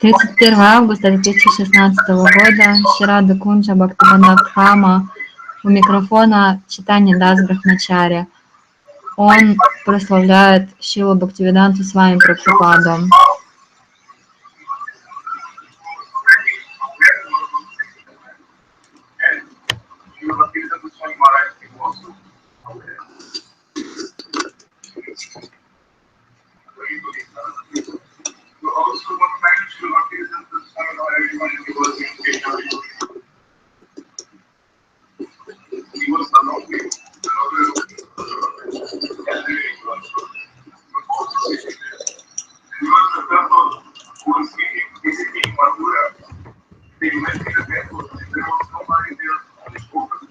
31 августа 2016 года, Шрада Кунджа Бхактивинода у микрофона Чайтанья Брахмачари. Он прославляет Шрилу Бхактивиноду Свами Прабхупаду.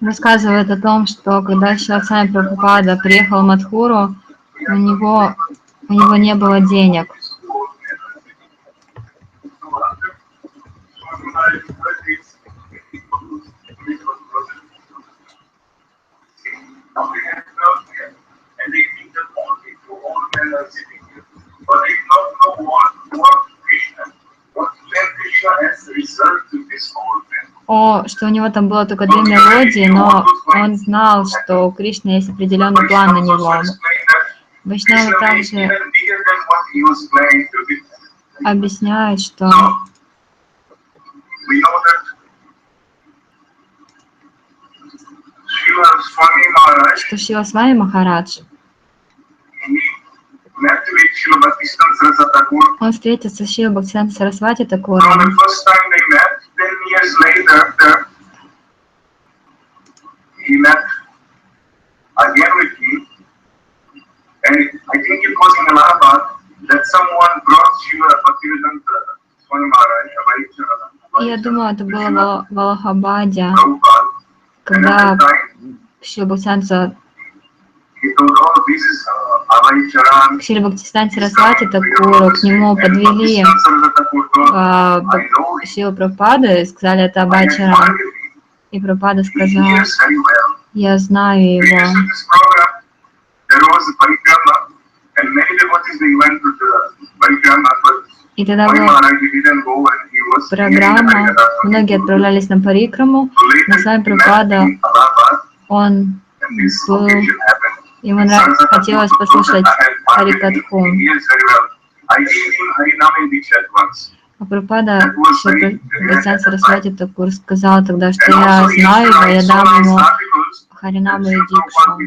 Рассказывает о том, что когда Шрила Свами Прабхупада приехал в Мадхуру, у него не было денег. Что у него там было только 2 мелодии, но он знал, что у Кришны есть определенный план на него. Вайшнавы также объясняют, что Шрила Свами Махарадж, он встретился с Шрилой Бхактивинода Сарасвати Такуром. Я думаю, это было в Аллахабаде, когда Шрила Бхактивинода Сарасвати Такуру, к нему подвели Шрилу Прабхупаду и сказали, это Абхай-чаран. И Прабхупада сказал, я знаю его. И тогда была программа, многие отправлялись на парикраму, но Свами Прабхупада, он был, ему хотелось послушать Харикатху. А Прабхупада Шрила Сарасвати Такур сказал тогда, что я знаю его, я дам ему Харинаму и Дикшу.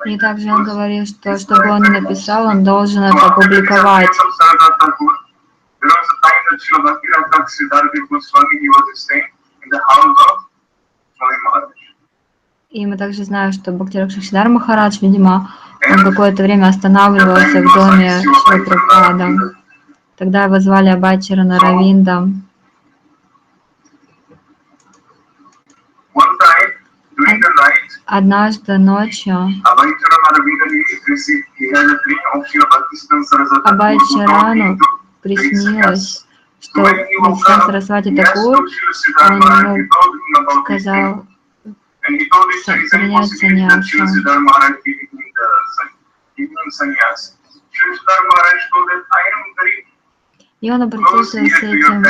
И также он говорил, что чтобы он не написал, он должен это опубликовать. И мы также знаем, что Бхактивинода Махарадж, видимо, он какое-то время останавливался в доме Шрилы Прабхупады. Тогда его звали Абхай-чаран Равинда. Однажды ночью Абхай-чарану приснилось, что Бхактивинода Сарасвати Такур, он ему сказал принять саньясу. И он обратился с этим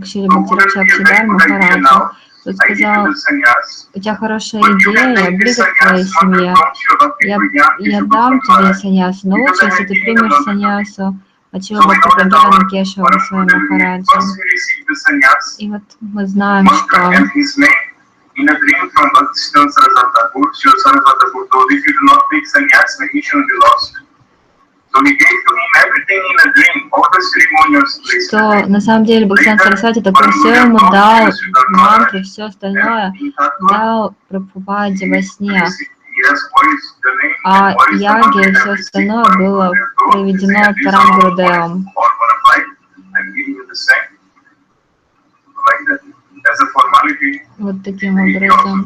к Шриле Бхактивинода Махараджу. Он сказал, у тебя хорошая идея, близок к твоей семье. Я дам тебе саньясу, но лучше, если ты примешь саньясу от Шрилы Бхактивинода Кешава Свами Махараджа. И вот мы знаем, что что на самом деле Бхактивинода Сарасвати Такур все ему дал, мантры, все остальное дал Прабхупаде во сне. А яги и все остальное было проведено Парам Гурудевом. Вот таким образом.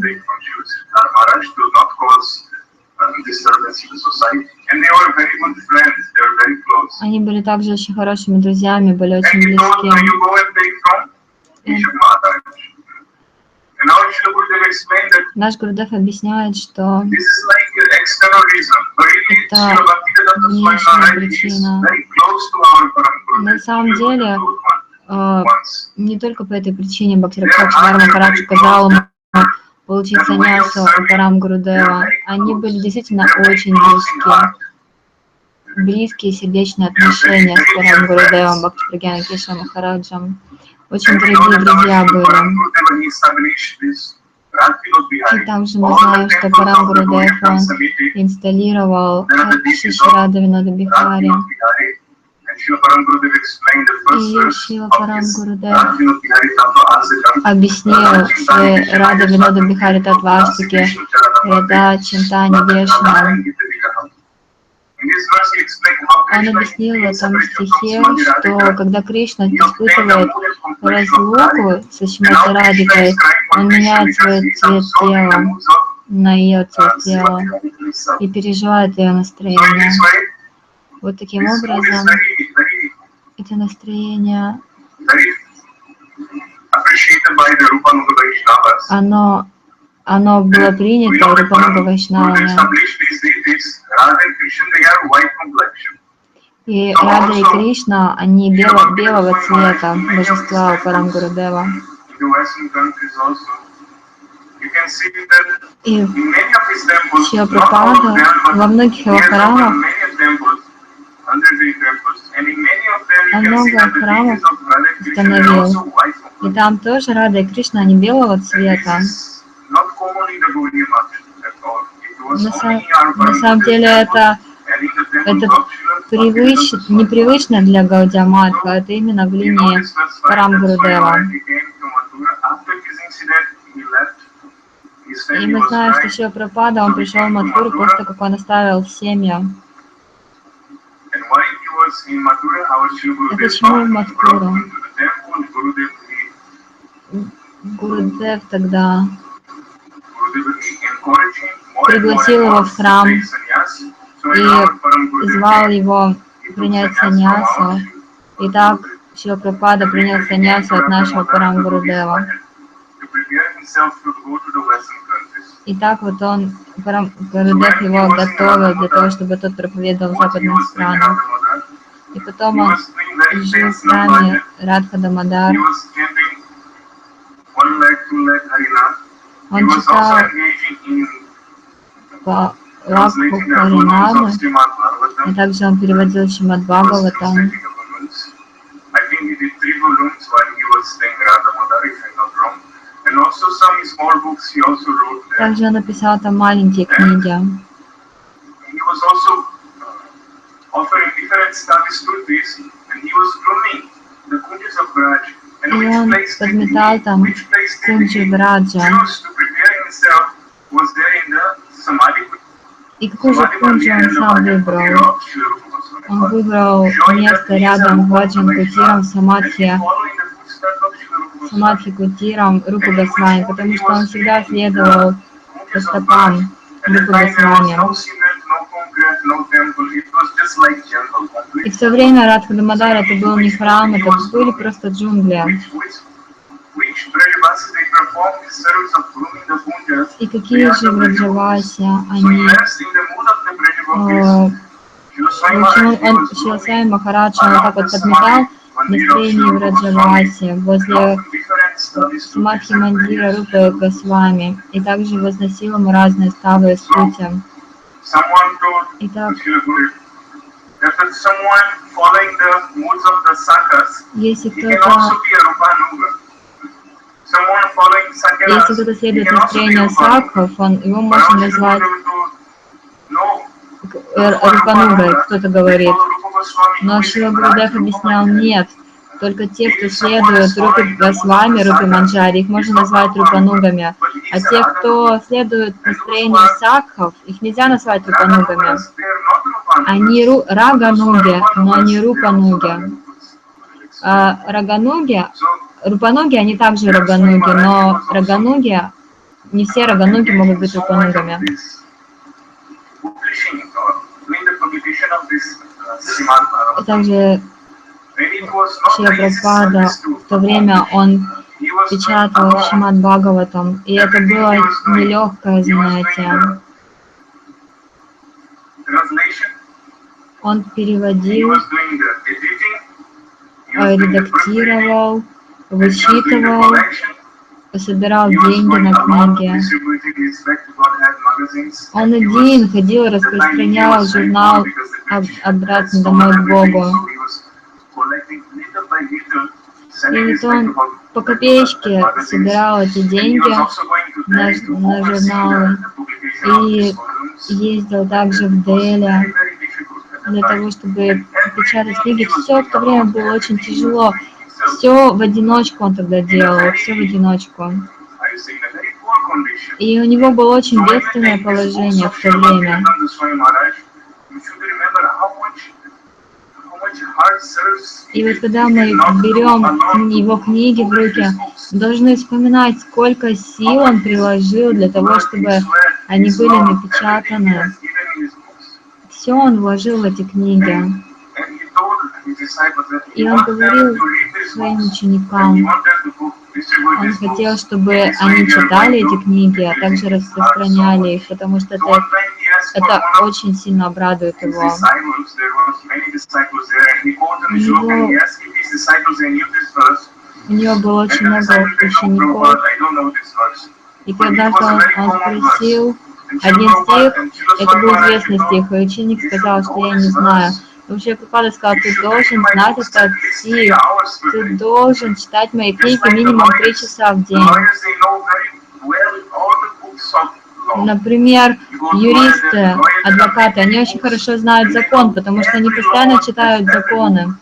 Они были также очень хорошими друзьями, были очень близки. Наш Гурудев объясняет, что это внешняя причина. На самом деле, не только по этой причине Бхактивinoда Махарадж сказал ему получить саньясу у Парам Гурудева. Они были действительно очень близкие сердечные отношения с Парам Гурудевом, Бхактивinoда Кешава Махараджем. Очень дорогие друзья были. И также мы знаем, что Парам Гурудев он инсталлировал Шиши Винода Бихари. И Шрила Парам Гурудев объяснил Рада Винода Бихари Татваштаки, Рада Чайтанья Вешна. Он объяснил в этом стихе, что когда Кришна испытывает разлуку со Шримати Радхикой, он меняет свой цвет тела на ее цвет тела и переживает ее настроение. Вот таким образом это настроение, оно было принято Рупануга Вайшнавами. И Рада и Кришна, они белого цвета, божества у Парам Гурудева. И Шрила Прабхупада во многих его храмах, много храмов установил. И там тоже Рада и Кришна, они белого цвета. На самом деле это непривычно для Гаудия Матха, это именно в линии Парам Гурудева. И мы знаем, что Шрила Прабхупада, он пришел в Мадхуру после того, как он оставил семьи. А почему в Мадхуру? Гурудев тогда пригласил его в храм и звал его принять саньясу. И так Шрила Прабхупада принял саньясу от нашего Парам Гурудева. И так вот он, Парам Гурудев его готовил для того, чтобы тот проповедовал в западных странах. И потом он жил в храме Радха Дамодар. Он читал по Лакху Харинаму, и также он переводил Шримад Бхагаватам. Также он написал там маленькие книги. И он подметал там Кунджи Враджа. И какой же Кунджи он сам выбрал? Он выбрал место рядом с Баджан Кутиром, Самадхи Кутиром Рупы Госвами, потому что он всегда следовал по стопам Рупы Госвами. И в то время Радха Дамодар это был не храм, это были просто джунгли. И какие же Враджаваси, они... Шрила Свами Махарадж, он так вот подметал настроение Враджаваси возле Самадхи Мандира Рупы Госвами, и также возносил ему разные ставы и стути. Итак, если кто-то следует настроению сакхов, его можно назвать Рупанугой, кто-то говорит. Но Шрила Гурудев объяснял, нет, только те, кто следует Рупе Госвами, Рупе Манджари, их можно назвать Рупанугами. А те, кто следует настроению сакхов, их нельзя назвать Рупанугами. Они рагануги, но не рупануги. А рупануги, они также рагануги, но рагануги, не все рагануги могут быть рупанугами. И также Шрила Прабхупада в то время он печатал Шримад Бхагаватам, и это было нелегкое занятие. Он переводил, редактировал, высчитывал, собирал деньги на книги. Он один ходил и распространял журнал обратно домой к Богу. И то он по копеечке собирал эти деньги на журналы и ездил также в Дели для того, чтобы печатать книги. Все в то время было очень тяжело. Все в одиночку он тогда делал, все в одиночку. И у него было очень бедственное положение в то время. И вот когда мы берем его книги в руки, должны вспоминать, сколько сил он приложил для того, чтобы они были напечатаны. Все он вложил в эти книги. И он говорил своим ученикам, он хотел, чтобы они читали эти книги, а также распространяли их, потому что это очень сильно обрадует его. У него было очень много учеников, и когда-то он спросил один стих, это был известный стих, и ученик сказал, что я не знаю. Вообще Прабхупада сказал, ты должен знать этот стих, ты должен читать мои книги минимум 3 часа в день. Например, юристы, адвокаты, они очень хорошо знают закон, потому что они постоянно читают законы.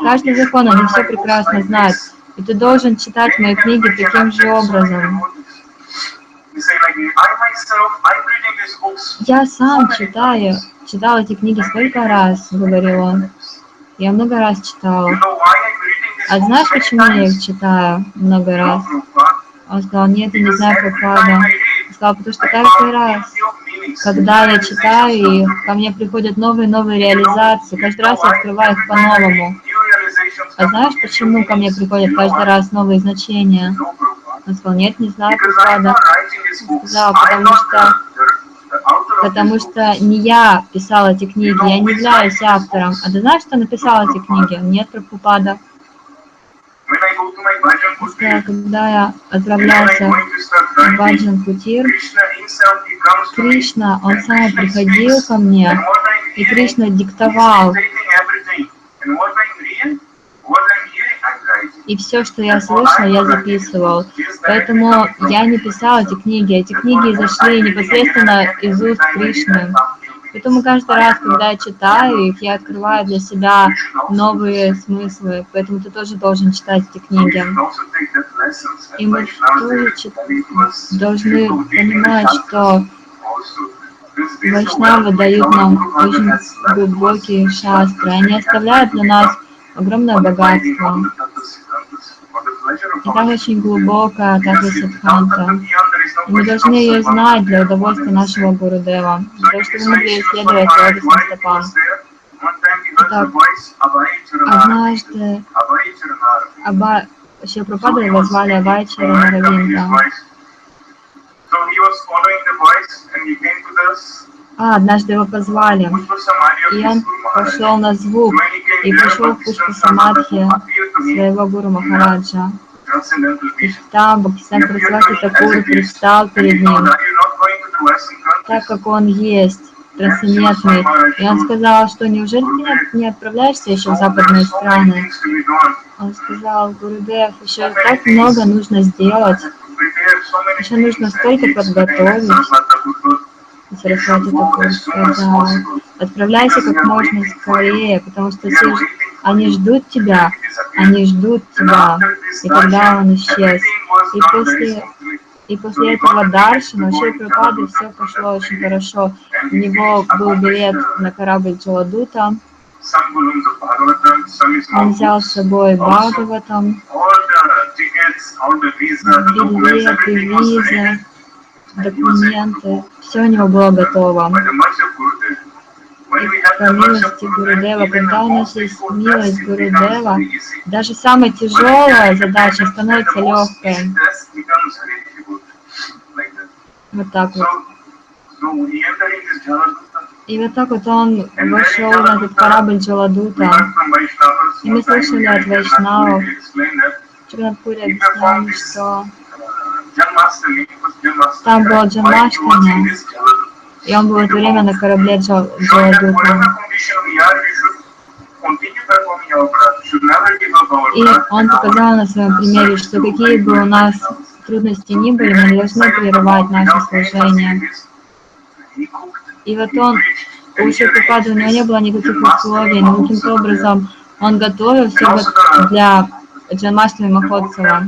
Каждый закон, они все прекрасно знают. И ты должен читать мои книги таким же образом. Я сам читал эти книги столько раз, говорил он. Я много раз читал. А знаешь, почему я их читаю много раз? Он сказал, нет, я не знаю, Прабхупада. Он сказал, потому что каждый раз, когда я читаю их, ко мне приходят новые реализации. Каждый раз я открываю их по-новому. А знаешь, почему ко мне приходят каждый раз новые значения? Он сказал, нет, не знаю, Прабхупада. Он сказал, потому что не я писал эти книги, я не являюсь автором. А ты знаешь, кто написал эти книги? Нет, Прабхупада. Когда я отправлялся в Баджан Кутир, Кришна, он сам приходил ко мне, и Кришна диктовал. И все, что я слышал, я записывал. Поэтому я не писал эти книги. Эти книги зашли непосредственно из уст Кришны. Поэтому каждый раз, когда я читаю их, я открываю для себя новые смыслы. Поэтому ты тоже должен читать эти книги. И мы тоже должны понимать, что вайшнавы дают нам очень глубокие шастры. Они оставляют для нас огромное богатство. И там очень глубокая также сиддханта. И мы должны ее знать для удовольствия нашего Гурудева, для того, чтобы мы могли исследовать лотосным стопам. Итак, однажды Шрила Прабхупаду его звали Вечер Наравинда. Однажды его позвали, и он пошел на звук, и пришел в Пушпа Самадхи своего Гуру Махараджа. И там Бхактисиданта Сарасвати Такур предстал перед ним, так как он есть, трансцендентный. И он сказал, что неужели ты не отправляешься еще в западные страны? Он сказал, Гурудев, еще так много нужно сделать, еще нужно столько подготовить. И Сарасвати Такур сказал, отправляйся как можно скорее, потому что они ждут тебя. И тогда он исчез. И после этого даршана у Шрилы Прабхупады все пошло очень хорошо. У него был билет на корабль Джаладута. Он взял с собой Бхагаватам, билеты, визы, документы. Все у него было готово. по милости Гурудева, когда у нас есть милость Гурудева, даже самая тяжелая задача становится легкой. Вот так вот. И вот так вот он вошел на этот корабль Джаладута. И мы слышали от Вайшнавов, Чайтанья объясняли, что там был Джанмаштами, и он был в это время на корабле Джаладута. И он показал на своем примере, что какие бы у нас трудности ни были, мы не должны прерывать наше служение. И вот он, у Прабхупады, у него не было никаких условий, но каким-то образом он готовил все для Джанмаштами Махотсава.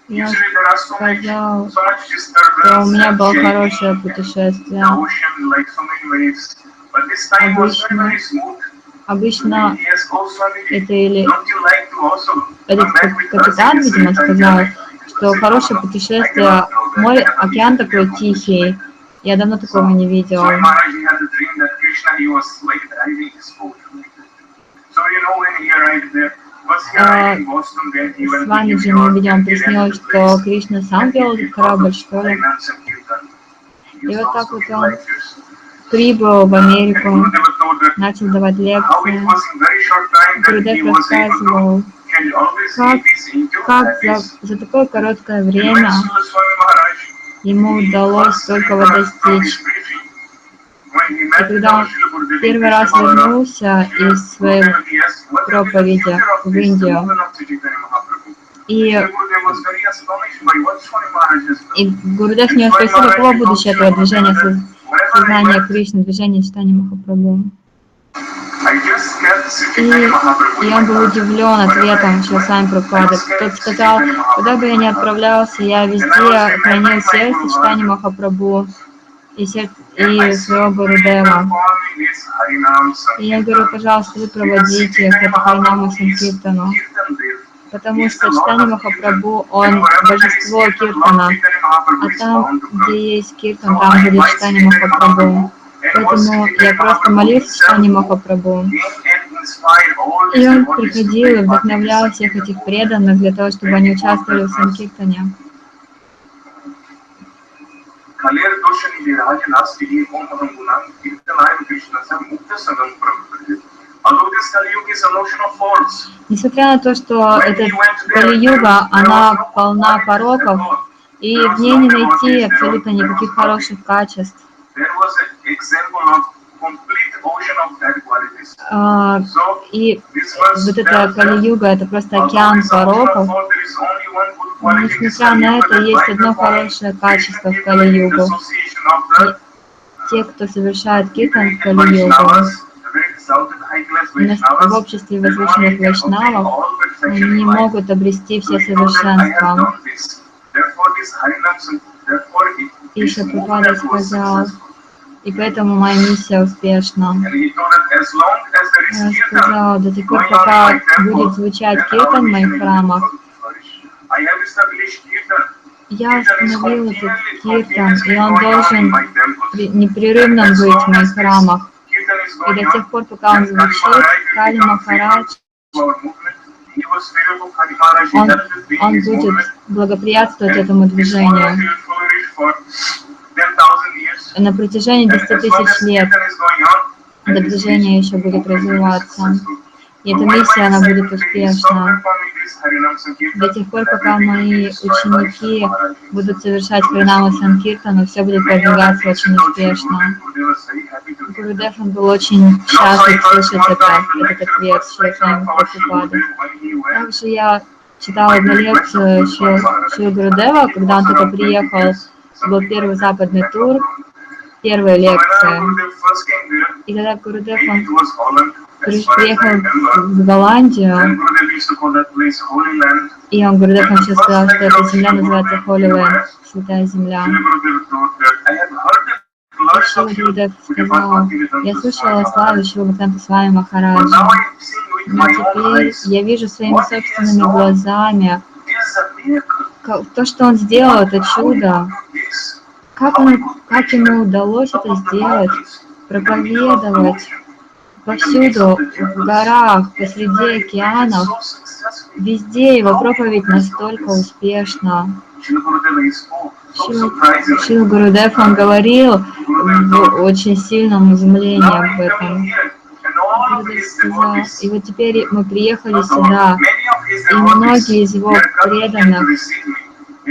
Я сказал, что у меня было хорошее путешествие. Обычно это или этот капитан, видимо, сказал, что хорошее путешествие, море, океан такой тихий. Я давно такого не видела. С вами же мы видим, приснилось, что Кришна сам вел этот корабль, что ли. И вот так вот он прибыл в Америку, начал давать лекции. Гурудев рассказывал, как за такое короткое время ему удалось столького достичь. И когда он первый раз вернулся из своей проповеди в Индию, и Гурудев не спросил, какого будущего этого движения сознания Кришны, движения Чайтаньи Махапрабху. И он был удивлен ответом Шриле Свами Прабхупады. Тот сказал, куда бы я ни отправлялся, я везде хранил сердце Чайтаньи Махапрабху и своего Гурудева. И я говорю, пожалуйста, вы проводите их, это Харинама Санкиртану. Потому что Чайтанья Махапрабху, он божество Киртана. А там, где есть Киртан, там будет Чайтанья Махапрабху. Поэтому я просто молился Чайтанье Махапрабху. И он приходил и вдохновлял всех этих преданных для того, чтобы они участвовали в Санкиртане. Несмотря на то, что эта Кали-юга, она полна пороков, и в ней не найти абсолютно никаких хороших качеств. И вот эта Кали-юга, это просто океан пороков. Но несмотря на это, есть одно хорошее качество в Кали-югу. Те, кто совершает киртан в Кали-югу, в обществе возвышенных вайшнавов, они могут обрести все совершенства. И Шрила Прабхупада сказал, и поэтому моя миссия успешна. Я сказал, до тех пор, пока будет звучать киртан в моих храмах, я установил этот киртан, и он должен непрерывно быть в моих храмах. И до тех пор, пока он звучит, Кали Махарадж, он будет благоприятствовать этому движению. На протяжении 10 000 лет это движение еще будет развиваться. И эта миссия, она будет успешна. До тех пор, пока мои ученики будут совершать Харинама Санкиртану, все будет продвигаться очень успешно. Гурудев, он был очень счастлив слышать этот ответ Шрилы Свами Прабхупады. Также я читала одну лекцию Шрилы Гурудева, когда он только приехал, был первый западный тур, первая лекция. И когда Гурудев, он приехал в Голландию, и он, Гурудев, он сейчас сказал, что эта земля называется Holy Land, святая земля. Шрила Гурудев сказал, я слышала славу Шрилы Бхактивинода Свами Махараджа, но теперь я вижу своими собственными глазами, То, что он сделал, это чудо. Как ему удалось это сделать? Проповедовать повсюду, в горах, посреди океанов, везде его проповедь настолько успешна. Шрила Гурудев, он говорил в очень сильном изумлении об этом. Гурудев сказал, и вот теперь мы приехали сюда, и многие из его преданных,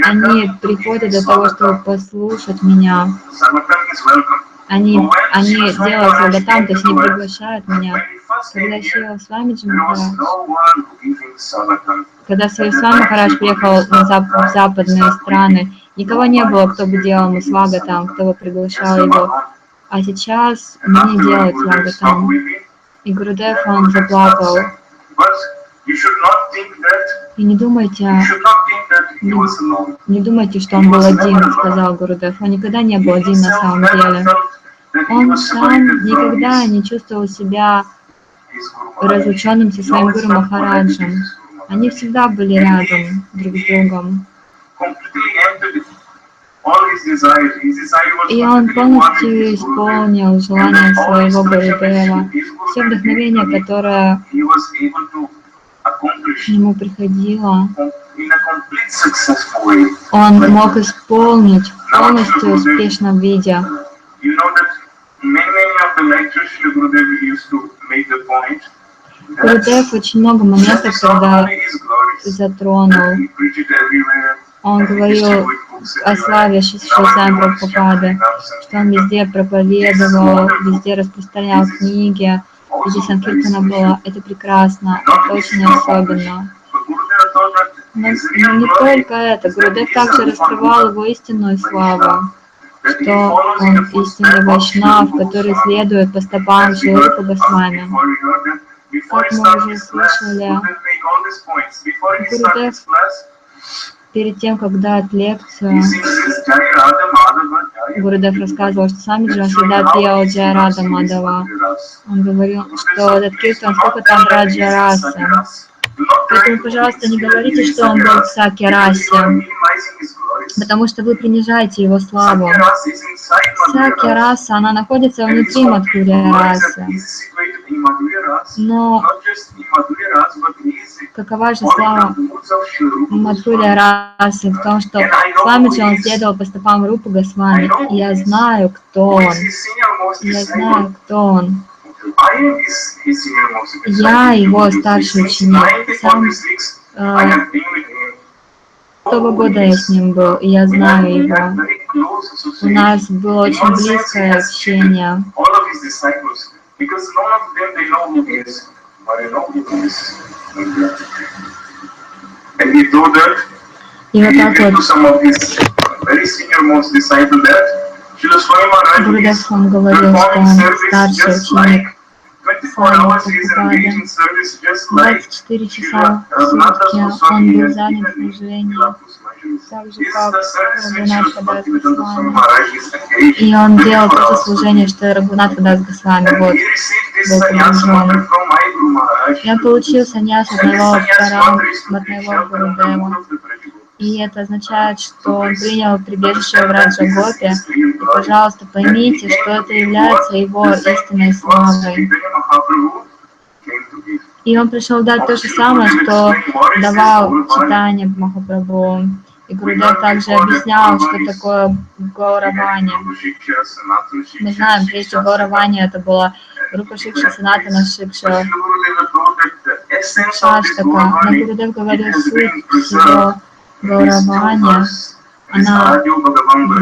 они приходят для того, чтобы послушать меня. Они делают свагатам, то есть они приглашают меня. Когда Шрила Свамиджи Когда Шрила Свами Махарадж приехал в западные страны, никого не было, кто бы делал ему свагатам, кто бы приглашал его. А сейчас мне делают свагатам. И Гурудев, он заплакал. И не думайте, что он был один, сказал Гурудев. Он никогда не был один на самом деле. Он сам никогда не чувствовал себя разлученным со своим Гуру Махараджем. Они всегда были рядом друг с другом. И он полностью исполнил желание своего Гурудева. Все вдохновение, которое к нему приходило, он мог исполнить в полностью успешном виде. Гурудев очень много моментов, когда затронул. Он говорил о славе Чайтаньи Прабхупады, что он везде проповедовал, везде распространял книги, везде санкиртана было. Это прекрасно, это очень особенно. Но не только это. Гурудев также раскрывал его истинную славу, что он истинный вайшнав, который следует по стопам Шрилы БВ Свами. Как мы уже слышали, Гурудев перед тем, как дать лекцию, Гурудев рассказывал, что Свамиджи он всегда пел Джая Рада Мадава. Он говорил, что этот киртан, сколько там Раджа Расы. Поэтому, пожалуйста, не говорите, что он был в Саки Расе, потому что вы принижаете его славу. Саки Раса, она находится внутри Мадхурья Расы. Но какова же слава Мадхурья Расы в том, что Свамиджи он следовал по стопам Рупы Госвами. И я знаю, кто он. Я знаю, кто он. Я его старший ученик. Сам 6-го года я с ним был, и я знаю его. У нас было очень близкое общение. И вот так вот Гурудев он говорил, что он старший ученик Свами Прабхупады. 24 часа в сутки он был занят служением, так же как Рагунат Дас Госвами. И он делал то же служение, что и Рагунат Дас Госвами. Вот, был погружен. И он получил саньяс от моего Гурудева. И это означает, что он принял прибежище в Раджа Гопи. И, пожалуйста, поймите, что это является его истинной славой. И он пришел дать то же самое, что давал Чайтанья Махапрабху. И Гурудев также объяснял, что такое Гауравани. Мы знаем, прежде Гауравани это была Рупа Шикша, Санатана Шикша, Шаштака. Но Гурудев говорил суть всего Гауравани. Она в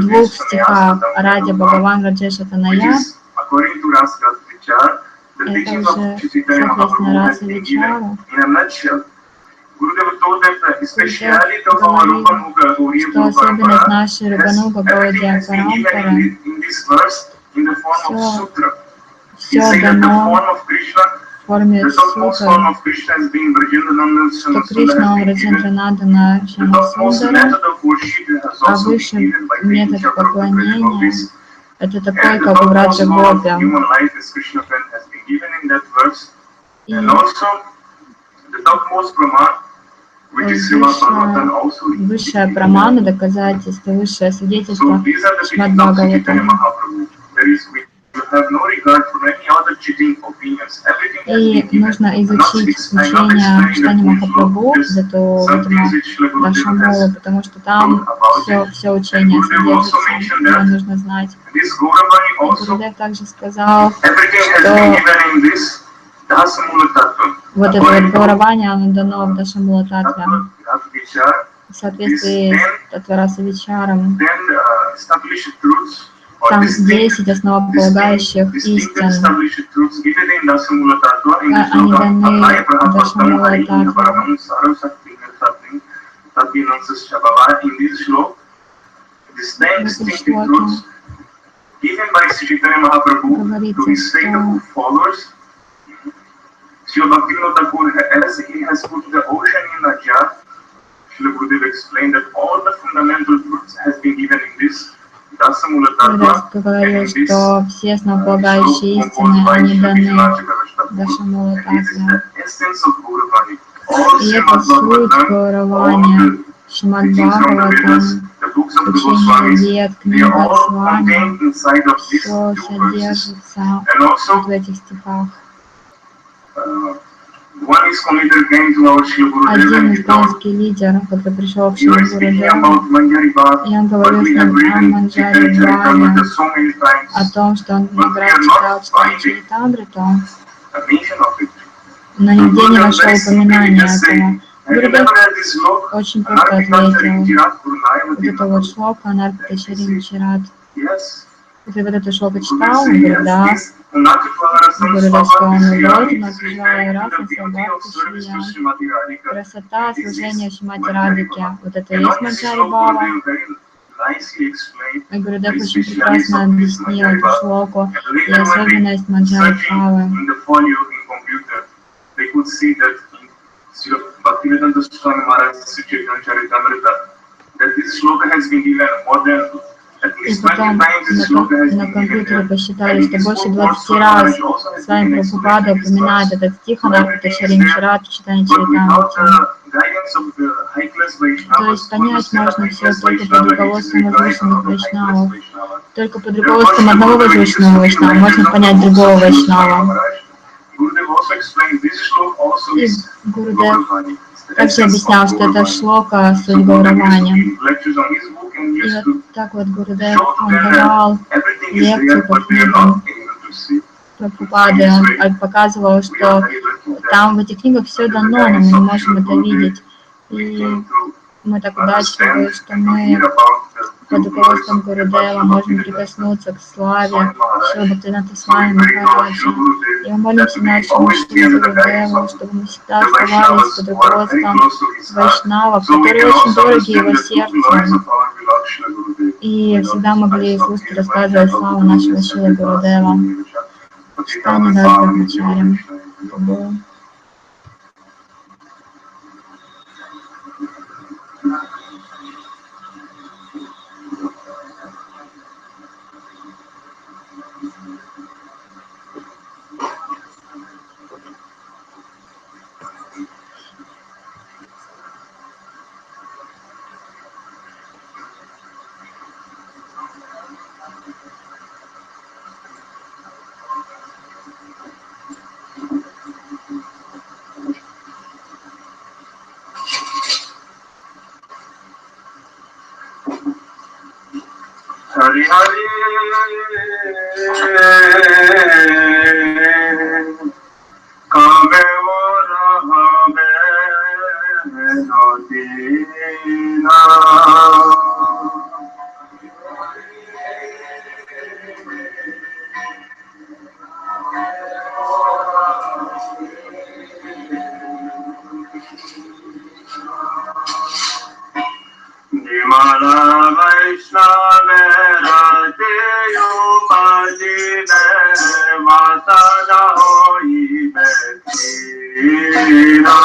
2 стихах Ради Бхагаван Раджеша Таная. Это уже, соответственно, раса Вечара. Гурудев говорит, что особенность нашей Рубануга Гаудия Парампары, все дано в форме сутр, что Кришна он Раджендранадана Шьямасундара, а высший метод поклонения это такой, как у Раджа Гопи. И высшая прамана, доказательство, высшее свидетельство Шримад Бхагаватам. И нужно изучить учение Чайтаньи Махапрабху, зато Дашамолу, потому что там все учение содержится, его нужно знать. И Гурудев также сказал, что вот это вот Гауравани, оно дано в Дашамула Татве, в соответствии с Татвараса Вечаром. Там 10 основополагающих истин. Они даны в Дашамула Татве. В этой шлоке говорится, Гурудев говорил, что все основополагающие истины, они даны Дашамула Татве. И это суть Гауравани, Шримад Бхагаватам, учение вед, книга с вами, все содержится вот в этих стихах. Один испанский лидер, который пришел к Шри Гурудеву, и он говорил с ним о Манджари Бхаве, о том, что он много раз читал Чайтанью Чаритамриту, но нигде не нашел упоминания этого. Гурудев очень просто ответил. Вот это вот шлока Анарпита Шарим Чират. Ты вот эту шлоку читал? Он говорит, да. Гурудев сказал, ну вот, у нас Джая Раса Сабхакти Шрия. Красота служения Шримати Радхике. Вот это и есть Манджари Бхава. И Гурудев очень прекрасно объяснил эту шлоку и особенность Манджари Бхавы. И потом на компьютере посчитали, что больше 20 раз Свами Прабхупаде упоминает этот стих Анарпита Шарим Чират в Чайтаньи Чаритамрите. То есть понять можно все только под руководством возвышенных вайшнавов. Только под руководством одного возвышенного вайшнава можно понять другого вайшнава. И Гурудев также объяснял, что это шлока суть Гауравани. И вот так вот Гурудев, он давал лекцию по книгам Прабхупады, он показывал, что там в этих книгах все дано, но мы не можем это видеть. И мы так удачливы, что мы под руководством Гурудева можем прикоснуться к славе Шрилы Бхактивинода Свами Махараджа. И мы молимся нашему Шриле Гурудеву, чтобы мы всегда оставались под руководством вайшнавов, которые очень дороги его сердцу, и всегда могли слушать и рассказывать славу нашего Шрилы Гурудева. Чайтанья Прабхупаде. Hari Hari Kame Varahame Nodina Nimala Vaishnava Radeyo Padine Matada Hoi Betina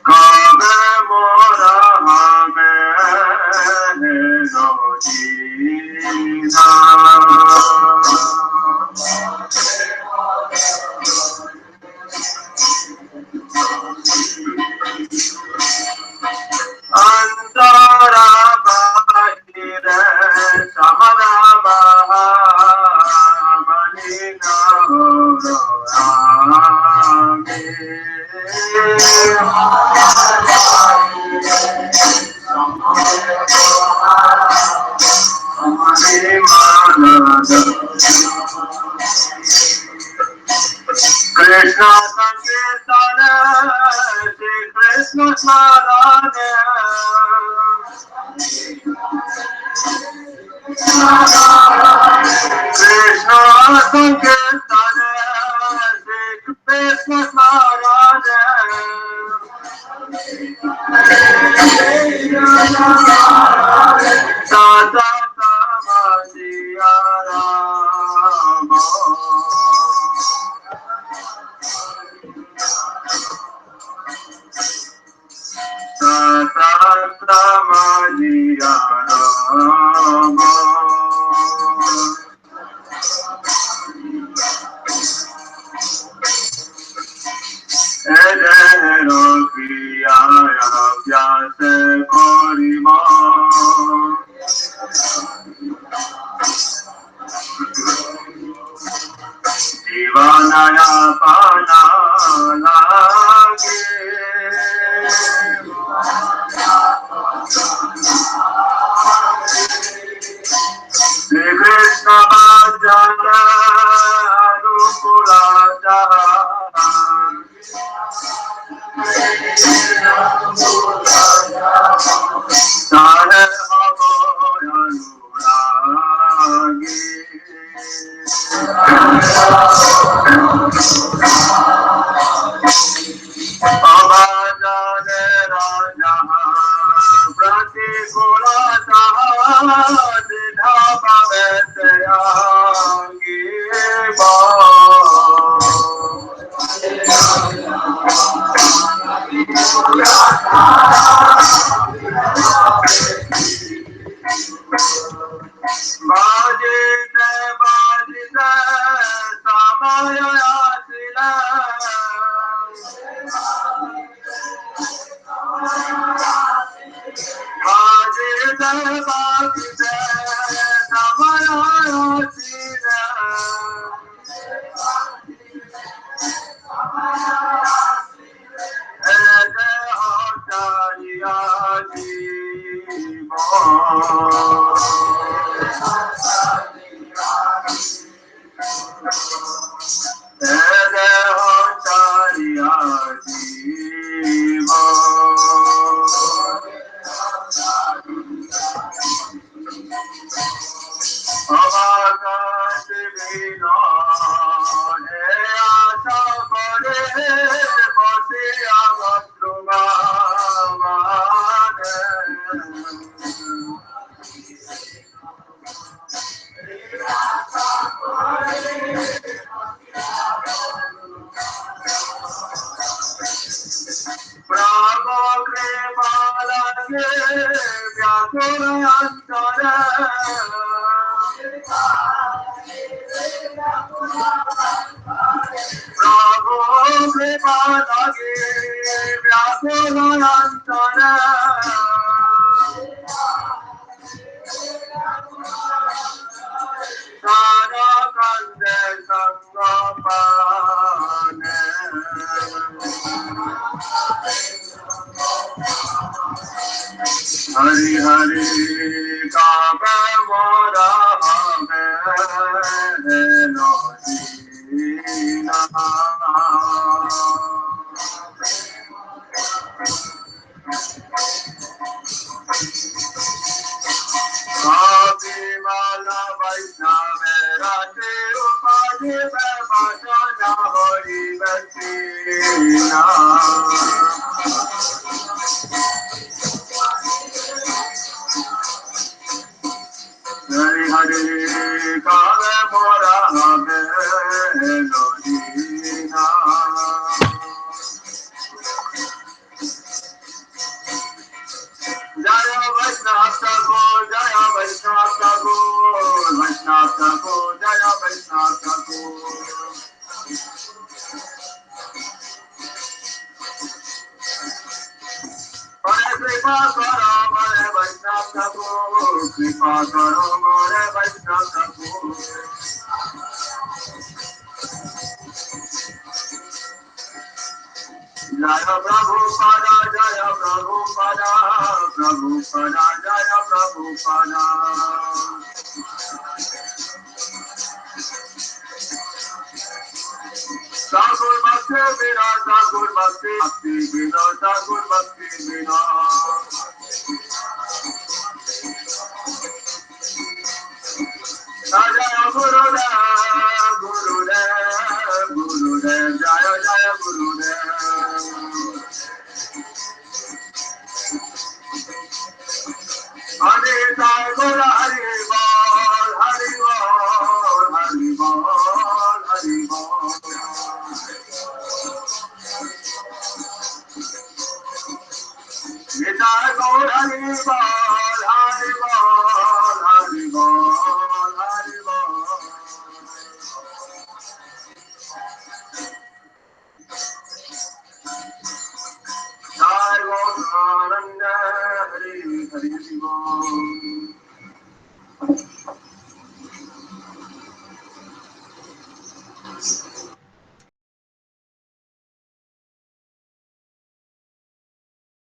Kame Mora Hame Krishna Sankirtana, Shri Krishna Smarana, Krishna Sankirtana, Shri Krishna Smarana, Tata Tamasiya Rama. Tamasiya Rama. Edero Kriyaya Vyase Korima. Jivanaya Pana Lage. Shri Krishna Bhajana Anukula Jahan. Sare Hamo Anuragi. Abhajane Rajaha Pratikula Jaha Didha Bhaveteyangi Bha. Bhajite bhajite samaya asila. Bhajite bhajite samaya asila. Ede hotariya jiva. Ede hotariya jiva. Avagati vino he asa kore basi avatruma vane. Prabhu kripalake vyakula antara. Prabhu kripalake vyakula antara. Sada kande sangapane. Hari Hari Kame Mora Hame Heno Dina. Abhimala Vaishnava Rati Upadi Bhajana Hari Vaisina. Hari Hari Kame Mora Hame Heno Dina. Jaya Vaishnava Thakur, Jaya Vaishnava Thakur, Vaishnava Thakur, Jaya Vaishnava Thakur. Hare Kripa Karo Hare Vaishnava Thakur, Kripa Karo Hare Vaishnava Thakur. Jaya Prabhupada, Jaya Prabhupada, Prabhupada, Jaya Prabhupada. Jaya Gurudev, Gurudev, Gurudev, Jaya Jaya Gurudev. Hare Jaya Guru Hari Bol, Hari Bol, Hari Bol, Hari Bol. Jaya Guru Hari Bol, Hari Bol, Hari Bol, Hari Bol. Jai Gauranga Hari Hari Bol.